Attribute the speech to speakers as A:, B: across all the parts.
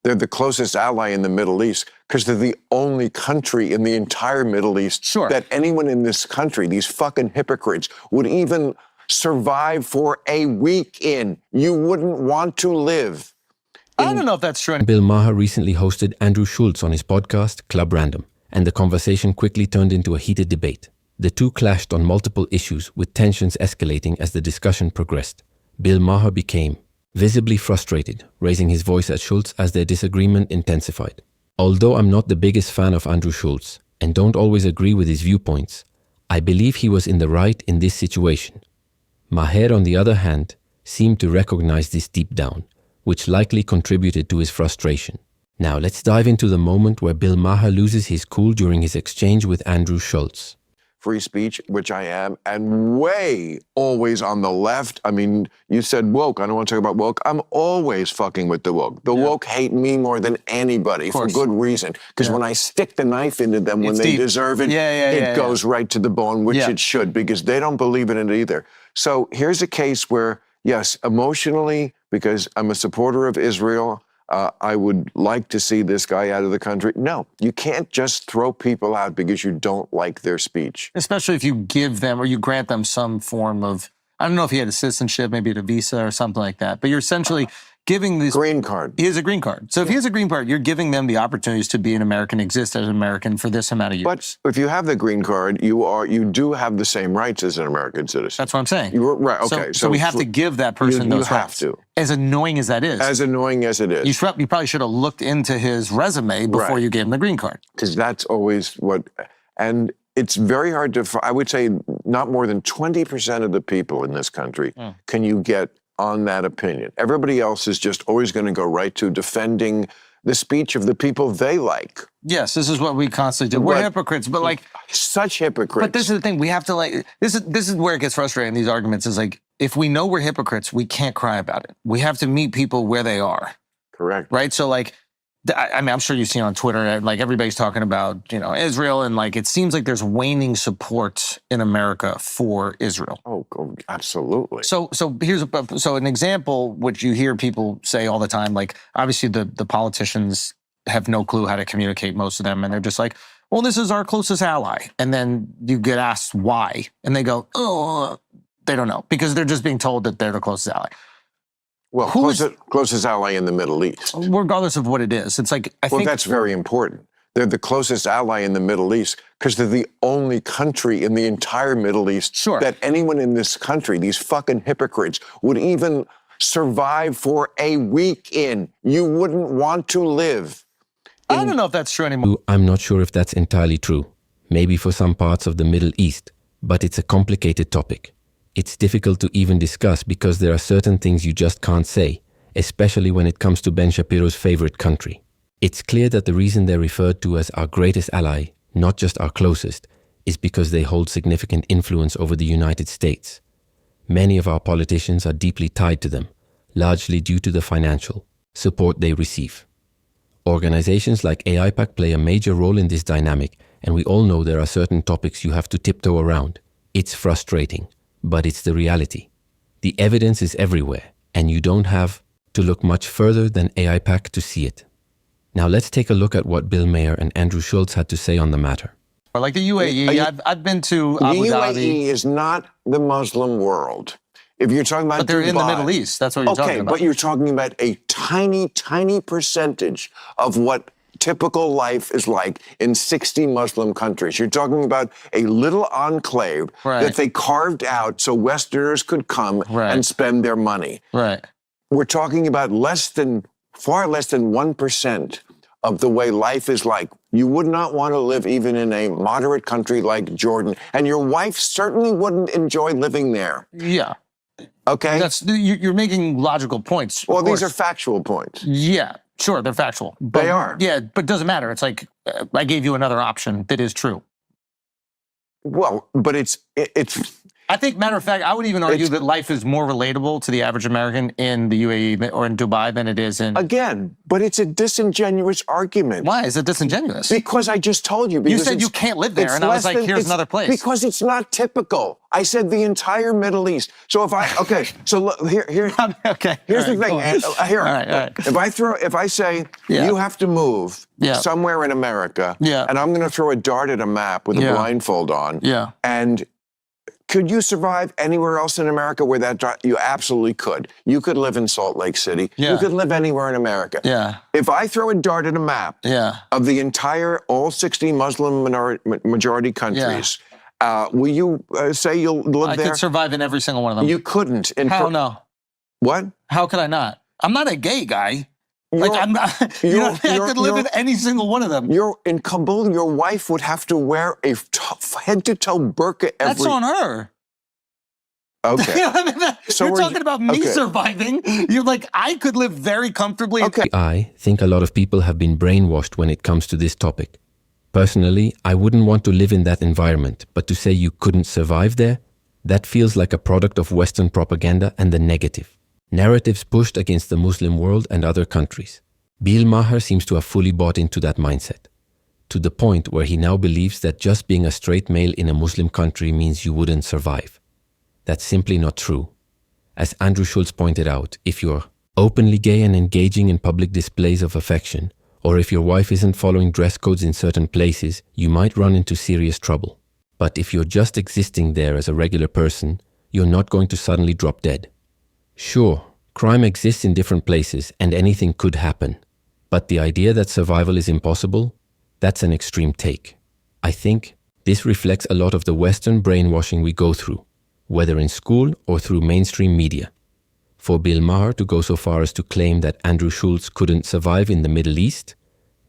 A: They're the closest ally in the Middle East because they're the only country in the entire Middle East that anyone in this country, these fucking hypocrites, would even survive for a week in. You wouldn't want to live.
B: I don't know if that's true.
C: Bill Maher recently hosted Andrew Schulz on his podcast, Club Random, and the conversation quickly turned into a heated debate. The two clashed on multiple issues, with tensions escalating as the discussion progressed. Bill Maher became visibly frustrated, raising his voice at Schulz as their disagreement intensified. Although I'm not the biggest fan of Andrew Schulz and don't always agree with his viewpoints, I believe he was in the right in this situation. Maher, on the other hand, seemed to recognize this deep down, which likely contributed to his frustration. Now let's dive into the moment where Bill Maher loses his cool during his exchange with Andrew Schulz.
A: Free speech, which I am, and way always on the left. I mean, you said woke. I don't want to talk about woke. I'm always fucking with the woke. The woke hate me more than anybody for good reason. Because when I stick the knife into them when they deserve it, it goes right to the bone, which it should, because they don't believe in it either. So here's a case where, yes, emotionally, because I'm a supporter of Israel, I would like to see this guy out of the country. No, you can't just throw people out because you don't like their speech.
B: Especially if you give them or you grant them some form of, I don't know if he had a citizenship, maybe a visa or something like that, but you're essentially giving this
A: green card.
B: He has a green card. So if he has a green card, you're giving them the opportunities to be an American, exist as an American for this amount of years.
A: But if you have the green card, you do have the same rights as an American citizen.
B: That's what I'm saying.
A: Right, okay.
B: So we have to give that person those rights.
A: You have to.
B: As annoying as that is.
A: As annoying as it is.
B: You probably should have looked into his resume before you gave him the green card.
A: Because that's always what, and it's very hard to, I would say not more than 20% of the people in this country can you get on that opinion. Everybody else is just always going to go right to defending the speech of the people they like.
B: Yes, this is what we constantly do. We're hypocrites, but like...
A: Such hypocrites.
B: But this is the thing, we have to like... This is where it gets frustrating, these arguments, is like, if we know we're hypocrites, we can't cry about it. We have to meet people where they are.
A: Correct.
B: Right? So like, I mean, I'm sure you've seen on Twitter, like everybody's talking about, Israel, and like, it seems like there's waning support in America for Israel.
A: Oh, absolutely.
B: So here's an example, which you hear people say all the time, like, obviously the politicians have no clue how to communicate, most of them, and they're just like, well, this is our closest ally. And then you get asked why, and they go, oh, they don't know, because they're just being told that they're the closest ally.
A: Well, closest ally in the Middle East.
B: Regardless of what it is. It's like, I think...
A: Well, that's very important. They're the closest ally in the Middle East because they're the only country in the entire Middle East that anyone in this country, these fucking hypocrites, would even survive for a week in. You wouldn't want to live.
B: I don't know if that's true anymore.
C: I'm not sure if that's entirely true. Maybe for some parts of the Middle East, but it's a complicated topic. It's difficult to even discuss because there are certain things you just can't say, especially when it comes to Ben Shapiro's favorite country. It's clear that the reason they're referred to as our greatest ally, not just our closest, is because they hold significant influence over the United States. Many of our politicians are deeply tied to them, largely due to the financial support they receive. Organizations like AIPAC play a major role in this dynamic, and we all know there are certain topics you have to tiptoe around. It's frustrating. But it's the reality. The evidence is everywhere, and you don't have to look much further than AIPAC to see it. Now let's take a look at what Bill Maher and Andrew Schulz had to say on the matter.
B: Like the UAE, I've been to Abu Dhabi.
A: The UAE is not the Muslim world. If you're talking about
B: But they're
A: Dubai,
B: in the Middle East. That's what you're talking about.
A: Okay, but you're talking about a tiny, tiny percentage of what typical life is like in 60 Muslim countries. You're talking about a little enclave that they carved out so Westerners could come and spend their money.
B: Right.
A: We're talking about far less than 1% of the way life is like. You would not want to live even in a moderate country like Jordan, and your wife certainly wouldn't enjoy living there.
B: Yeah.
A: Okay?
B: You're making logical points.
A: Well, these are factual points.
B: Yeah. Sure, they're factual. But,
A: they are.
B: Yeah, but it doesn't matter. It's like, I gave you another option that is true.
A: Well, but it's
B: I think, matter of fact, I would even argue that life is more relatable to the average American in the UAE or in Dubai than it is in...
A: Again, but it's a disingenuous argument.
B: Why is it disingenuous?
A: Because I just told you.
B: You said you can't live there, and I was like, here's another place.
A: Because it's not typical. I said the entire Middle East. So if I, okay, so look, here,
B: okay.
A: Here's the thing. Here,
B: all right.
A: If I say, you have to move somewhere in America, and I'm going to throw a dart at a map with a blindfold on, and could you survive anywhere else in America where that dart? You absolutely could. You could live in Salt Lake City. You could live anywhere in America. If I throw a dart at a map of the entire, all 60 Muslim majority countries, will you say you'll live there?
B: I could survive in every single one of them.
A: You couldn't.
B: How no?
A: What?
B: How could I not? I'm not a gay guy. I'm not, I could live in any single one of them.
A: You're in Kabul. Your wife would have to wear a head-to-toe burqa every...
B: That's on her.
A: Okay.
B: You're talking about me surviving. You're like, I could live very comfortably.
C: Okay. I think a lot of people have been brainwashed when it comes to this topic. Personally, I wouldn't want to live in that environment, but to say you couldn't survive there, that feels like a product of Western propaganda and the negative. Narratives pushed against the Muslim world and other countries. Bill Maher seems to have fully bought into that mindset, to the point where he now believes that just being a straight male in a Muslim country means you wouldn't survive. That's simply not true. As Andrew Schulz pointed out, if you're openly gay and engaging in public displays of affection, or if your wife isn't following dress codes in certain places, you might run into serious trouble. But if you're just existing there as a regular person, you're not going to suddenly drop dead. Sure, crime exists in different places and anything could happen. But the idea that survival is impossible, that's an extreme take. I think this reflects a lot of the Western brainwashing we go through, whether in school or through mainstream media. For Bill Maher to go so far as to claim that Andrew Schulz couldn't survive in the Middle East,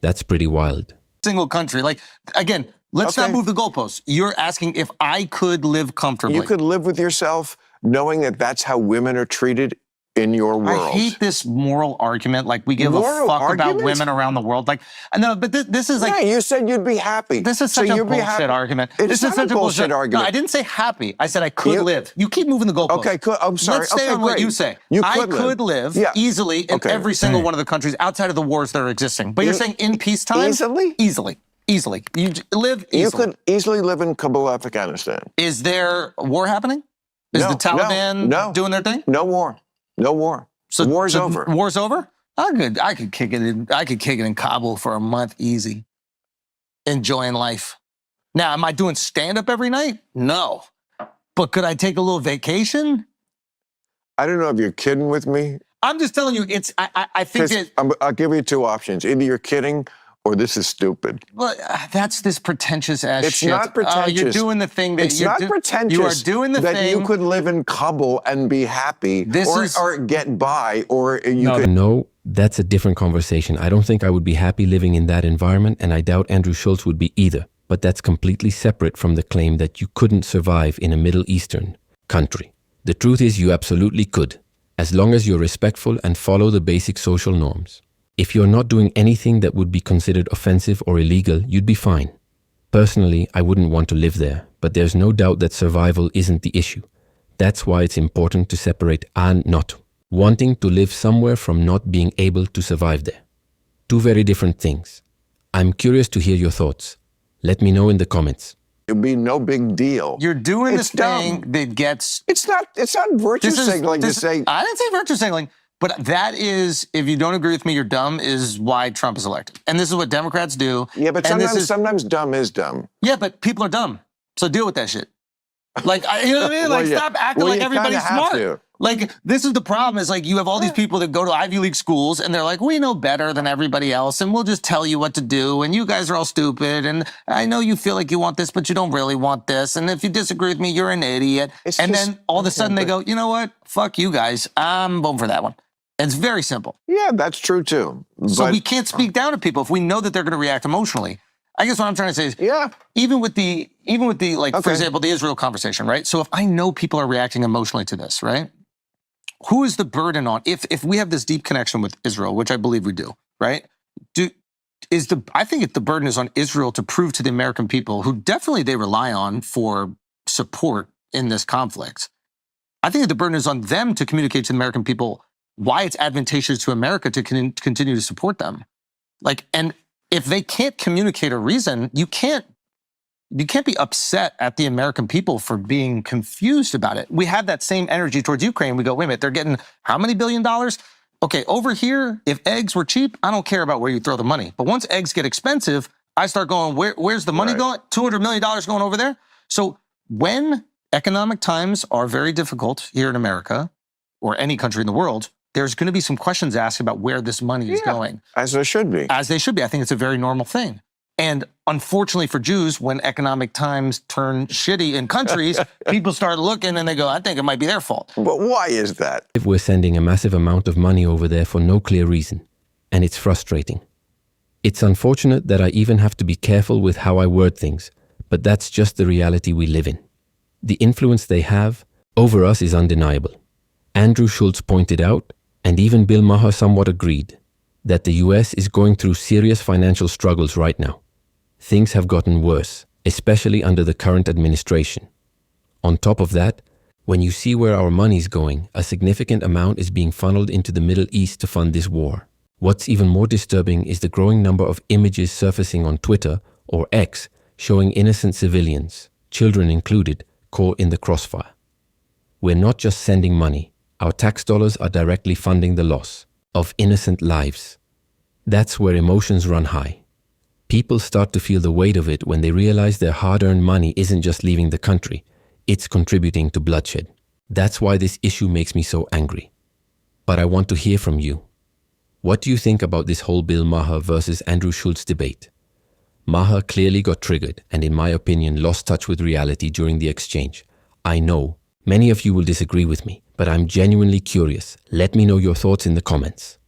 C: that's pretty wild.
B: Single country. Like, again, let's not move the goalposts. You're asking if I could live comfortably.
A: You could live with yourself knowing that that's how women are treated in your world.
B: I hate this moral argument. Like, we give a fuck about women around the world. Like, no, but this is like...
A: Yeah, you said you'd be happy.
B: This is such a bullshit argument.
A: It's not a bullshit argument.
B: No, I didn't say happy. I said I could live. You keep moving the goalposts.
A: Okay, I'm sorry.
B: Let's stay on what you say. I could live easily in every single one of the countries outside of the wars that are existing. But you're saying in peacetime?
A: Easily?
B: Easily. You live easily.
A: You could easily live in Kabul, Afghanistan.
B: Is there war happening? Is the Taliban doing their thing?
A: No war. No war. So the war's over.
B: War's over? I could kick it in Kabul for a month easy. Enjoying life. Now, am I doing stand-up every night? No. But could I take a little vacation?
A: I don't know if you're kidding with me.
B: I'm just telling you, I think that...
A: I'll give you two options. Either you're kidding or this is stupid.
B: Well, that's this pretentious ass shit.
A: It's not pretentious.
B: You're doing the thing that
A: it's not pretentious.
B: You are doing the
A: that
B: thing
A: you could live in Kabul and be happy, or get by, or you could.
C: No, that's a different conversation. I don't think I would be happy living in that environment, and I doubt Andrew Schulz would be either. But that's completely separate from the claim that you couldn't survive in a Middle Eastern country. The truth is, you absolutely could, as long as you're respectful and follow the basic social norms. If you're not doing anything that would be considered offensive or illegal, you'd be fine. Personally, I wouldn't want to live there, but there's no doubt that survival isn't the issue. That's why it's important to separate and not. Wanting to live somewhere from not being able to survive there. Two very different things. I'm curious to hear your thoughts. Let me know in the comments.
A: It'd be no big deal.
B: You're doing this thing that gets...
A: It's not virtue signaling to say...
B: I didn't say virtue signaling. But that is, if you don't agree with me, you're dumb, is why Trump is elected. And this is what Democrats do.
A: Yeah, but sometimes dumb is dumb.
B: Yeah, but people are dumb. So deal with that shit. Like, you know what I mean? Like, stop acting like everybody's smart. Like, this is the problem, is like, you have all these people that go to Ivy League schools, and they're like, we know better than everybody else, and we'll just tell you what to do, and you guys are all stupid, and I know you feel like you want this, but you don't really want this, and if you disagree with me, you're an idiot. Then all of a sudden they go, you know what? Fuck you guys. I'm voting for that one. It's very simple.
A: Yeah, that's true too.
B: So we can't speak down to people if we know that they're going to react emotionally. I guess what I'm trying to say is, even with the for example, the Israel conversation, right? So if I know people are reacting emotionally to this, right? Who is the burden on, if we have this deep connection with Israel, which I believe we do, right? I think the burden is on Israel to prove to the American people, who definitely they rely on for support in this conflict. I think that the burden is on them to communicate to the American people why it's advantageous to America to continue to support them. Like, and if they can't communicate a reason, you can't be upset at the American people for being confused about it. We have that same energy towards Ukraine. We go, wait a minute, they're getting how many $1 billion? Okay, over here, if eggs were cheap, I don't care about where you throw the money. But once eggs get expensive, I start going, where's the money going? $200 million going over there? So when economic times are very difficult here in America or any country in the world, there's going to be some questions asked about where this money is going.
A: As there should be.
B: As they should be. I think it's a very normal thing. And unfortunately for Jews, when economic times turn shitty in countries, people start looking and they go, I think it might be their fault.
A: But why is that?
C: If we're sending a massive amount of money over there for no clear reason, and it's frustrating. It's unfortunate that I even have to be careful with how I word things, but that's just the reality we live in. The influence they have over us is undeniable. Andrew Schulz pointed out, and even Bill Maher somewhat agreed, that the US is going through serious financial struggles right now. Things have gotten worse, especially under the current administration. On top of that, when you see where our money's going, a significant amount is being funneled into the Middle East to fund this war. What's even more disturbing is the growing number of images surfacing on Twitter or X showing innocent civilians, children included, caught in the crossfire. We're not just sending money, our tax dollars are directly funding the loss of innocent lives. That's where emotions run high. People start to feel the weight of it when they realize their hard-earned money isn't just leaving the country, it's contributing to bloodshed. That's why this issue makes me so angry. But I want to hear from you. What do you think about this whole Bill Maher versus Andrew Schulz debate? Maher clearly got triggered and, in my opinion, lost touch with reality during the exchange. I know many of you will disagree with me, but I'm genuinely curious. Let me know your thoughts in the comments.